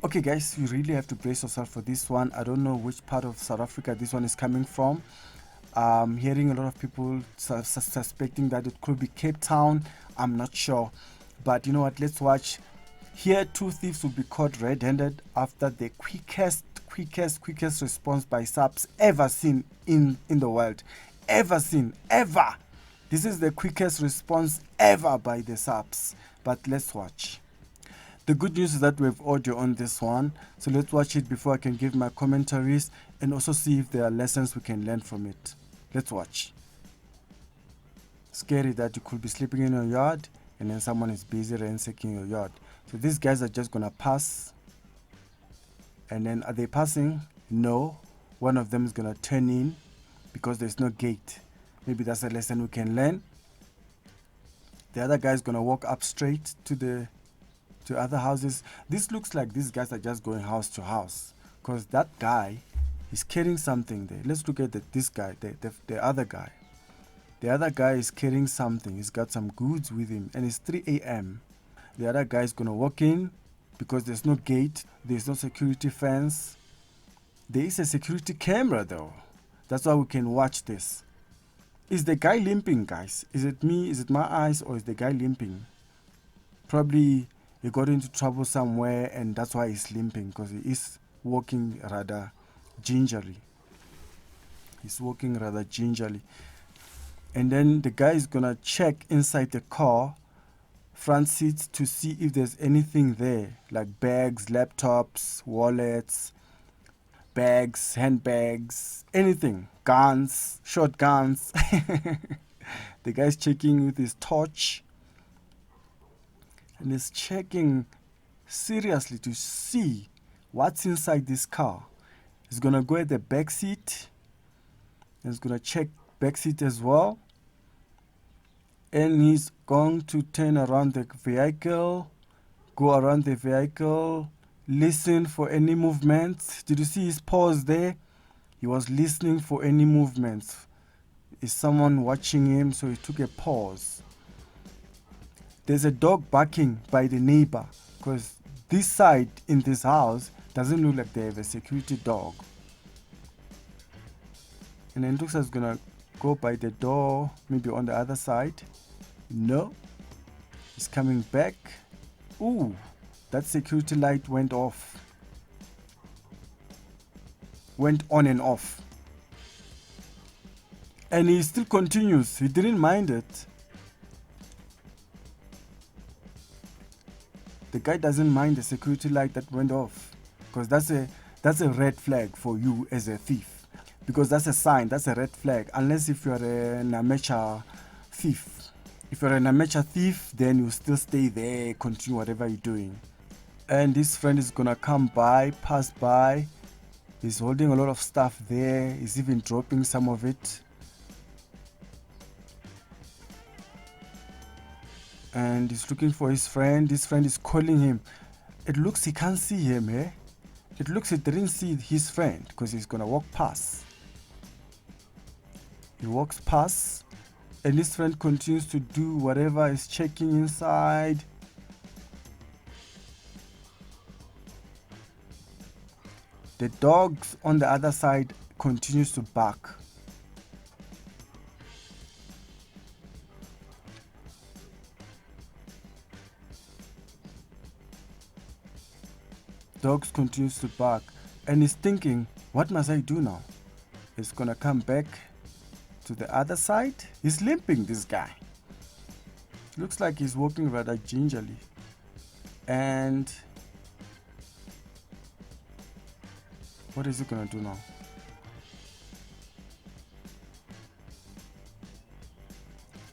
Okay, guys, you really have to brace yourself for this one. I don't know which part of South Africa this one is coming from. Hearing a lot of people suspecting that it could be Cape Town. I'm not sure. But you know what? Let's watch. Here, two thieves will be caught red-handed after the quickest response by SAPS ever seen in the world. Ever seen. Ever. This is the quickest response ever by the SAPS. But let's watch. The good news is that we have audio on this one, so let's watch it before I can give my commentaries and also see if there are lessons we can learn from it. Let's watch. Scary that you could be sleeping in your yard and then someone is busy ransacking your yard. So these guys are just gonna pass, and then are they passing? No. One of them is gonna turn in because there's no gate. Maybe that's a lesson we can learn. The other guy is gonna walk up straight to other houses. This looks like these guys are just going house to house because that guy is carrying something there. Let's look at this guy, the other guy. The other guy is carrying something. He's got some goods with him and it's 3 a.m. The other guy is gonna walk in because there's no gate, there's no security fence. There is a security camera though. That's why we can watch this. Is the guy limping, guys? Is it me? Is it my eyes? Or is the guy limping? Probably he got into trouble somewhere and that's why he's limping, because he is walking rather gingerly. He's walking rather gingerly. And then the guy is gonna check inside the car, front seats, to see if there's anything there, like bags, laptops, wallets, bags, handbags, anything, guns, shotguns. The guy's checking with his torch and is checking seriously to see what's inside this car. He's gonna go at the back seat. He's gonna check back seat as well. And he's going to turn around the vehicle, go around the vehicle, listen for any movements. Did you see his pause there? He was listening for any movements. Is someone watching him? So he took a pause. There's a dog barking by the neighbor because this side in this house doesn't look like they have a security dog. And then looks like it's gonna go by the door, maybe on the other side. No, he's coming back. Ooh, that security light went off. Went on and off. And he still continues. He didn't mind it. The guy doesn't mind the security light that went off, because that's a red flag for you as a thief, because that's a sign, that's a red flag, unless if you're an amateur thief. If you're an amateur thief, then you still stay there, continue whatever you're doing. And this friend is gonna come by, pass by. He's holding a lot of stuff there. He's even dropping some of it. And he's looking for his friend. This friend is calling him. It looks he can't see him, eh? It looks he didn't see his friend because he's gonna walk past. He walks past, and his friend continues to do whatever is checking inside. The dogs on the other side continues to bark. Dogs continues to bark, and he's thinking, what must I do now? He's gonna come back to the other side. He's limping, this guy. Looks like he's walking rather gingerly. And what is he gonna do now?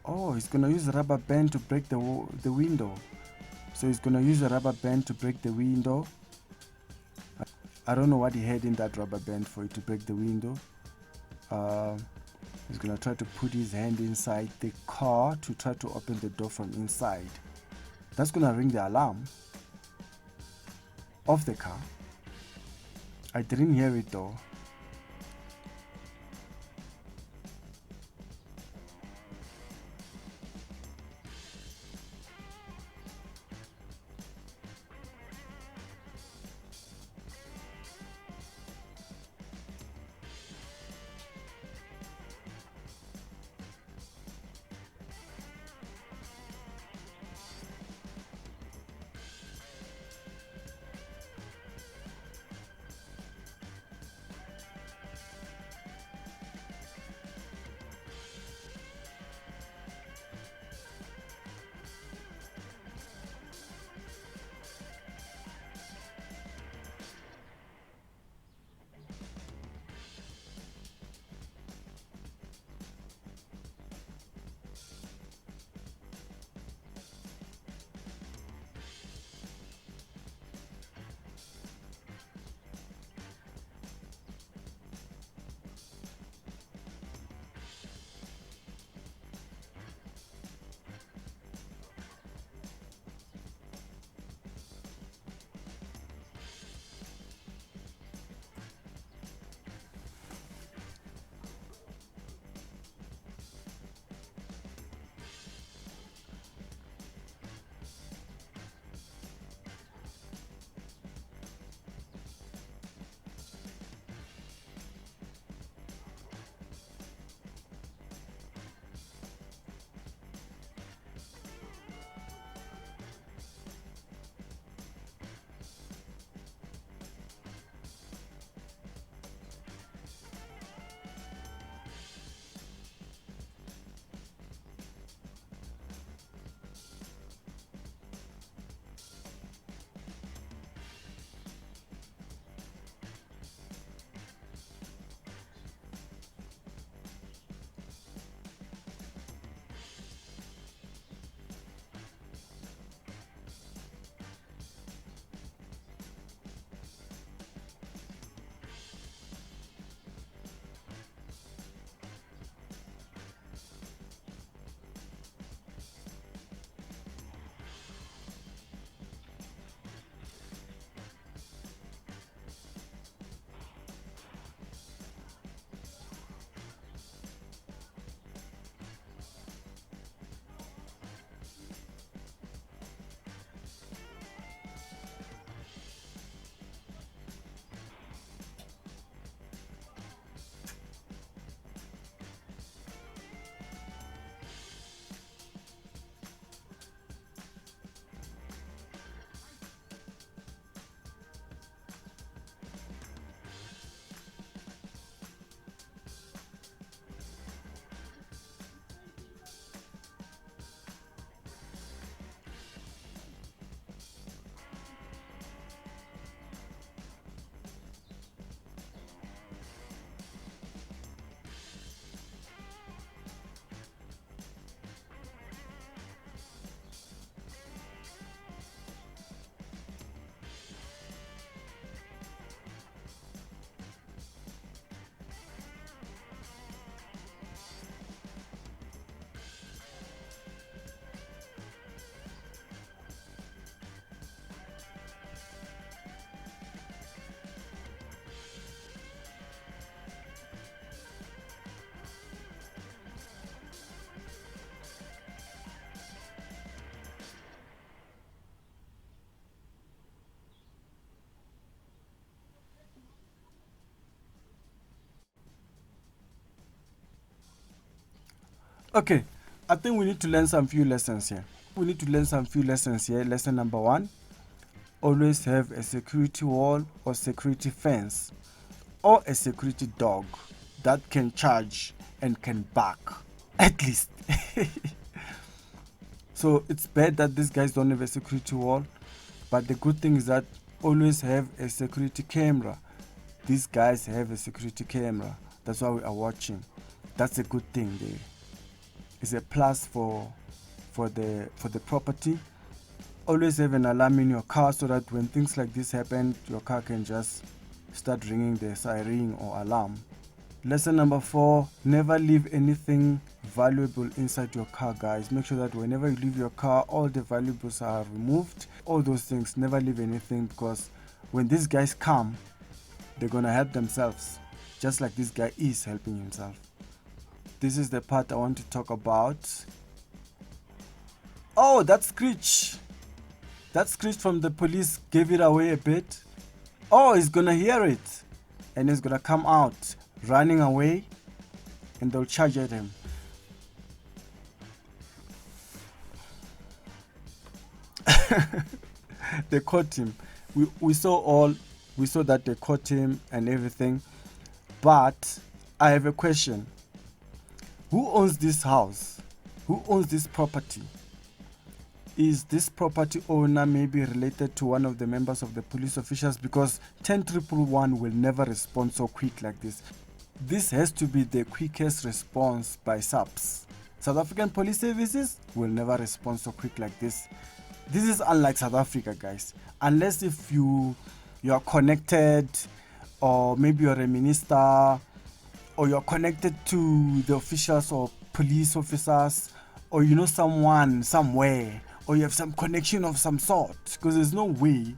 Oh, he's gonna use a rubber band to break the window. So he's gonna use a rubber band to break the window. I don't know what he had in that rubber band for it to break the window. He's gonna try to put his hand inside the car to try to open the door from inside. That's gonna ring the alarm of the car. I didn't hear it though. Okay, I think we need to learn some few lessons here. Lesson number 1, always have a security wall or security fence or a security dog that can charge and can bark, at least. So it's bad that these guys don't have a security wall, but the good thing is that always have a security camera. These guys have a security camera. That's why we are watching. That's a good thing there. It's a plus for the property. Always have an alarm in your car so that when things like this happen, your car can just start ringing the siren or alarm. Lesson number 4, never leave anything valuable inside your car, guys. Make sure that whenever you leave your car, all the valuables are removed. All those things, never leave anything, because when these guys come, they're gonna help themselves, just like this guy is helping himself. This is the part I want to talk about. Oh, that screech from the police gave it away a bit. Oh, he's gonna hear it and he's gonna come out running away and they'll charge at him. They caught him. We saw that they caught him and everything. But I have a question. Who owns this house? Who owns this property? Is this property owner maybe related to one of the members of the police officials? Because 10111 will never respond so quick like this. This has to be the quickest response by SAPS. South African Police Services will never respond so quick like this. This is unlike South Africa, guys. Unless if you are connected, or maybe you're a minister, or you're connected to the officials or police officers, or you know someone somewhere, or you have some connection of some sort. Because there's no way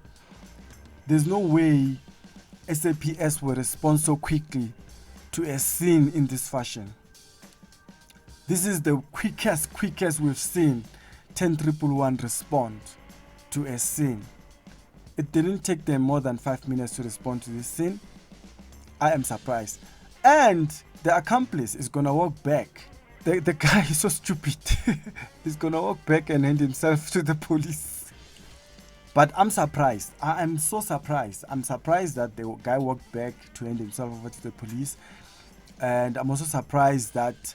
SAPS will respond so quickly to a scene in this fashion. This is the quickest we've seen 10111 respond to a scene. It didn't take them more than 5 minutes to respond to this scene. I am surprised. And the accomplice is gonna walk back. The guy is so stupid. He's gonna walk back and hand himself to the police. But I'm surprised. I am so surprised. I'm surprised that the guy walked back to hand himself over to the police. And I'm also surprised that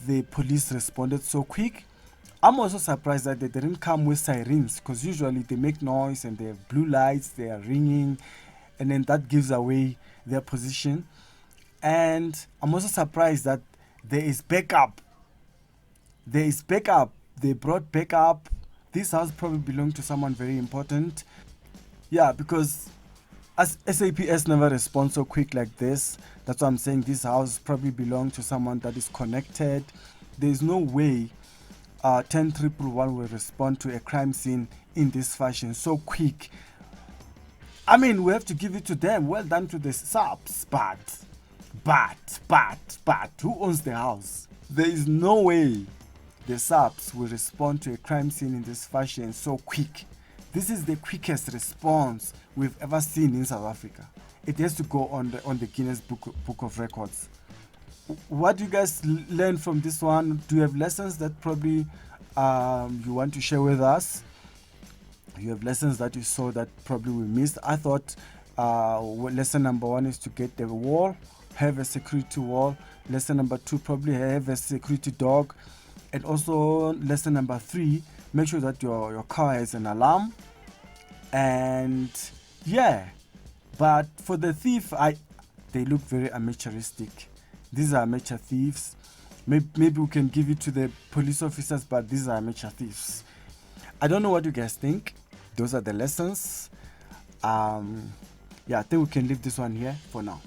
the police responded so quick. I'm also surprised that they didn't come with sirens, because usually they make noise and they have blue lights, they are ringing, and then that gives away their position. And I'm also surprised that there is backup. They brought backup. This house probably belonged to someone very important. Yeah, because as SAPS never responds so quick like this. That's why I'm saying this house probably belonged to someone that is connected. There's no way 10111 will respond to a crime scene in this fashion so quick. I mean, we have to give it to them. Well done to the SAPS, but who owns the house? There is no way the SAPS will respond to a crime scene in this fashion so quick. This is the quickest response we've ever seen in South Africa. It has to go on the Guinness Book of Records. What do you guys learn from this one? Do you have lessons that probably you want to share with us? You have lessons that you saw that probably we missed. I thought lesson number 1 is to get the wall, have a security wall. Lesson number 2, probably have a security dog. And also lesson number 3, make sure that your car has an alarm. And yeah, but for the thief, they look very amateuristic. These are amateur thieves. Maybe we can give it to the police officers, but these are amateur thieves. I don't know what you guys think. Those are the lessons. Yeah, I think we can leave this one here for now.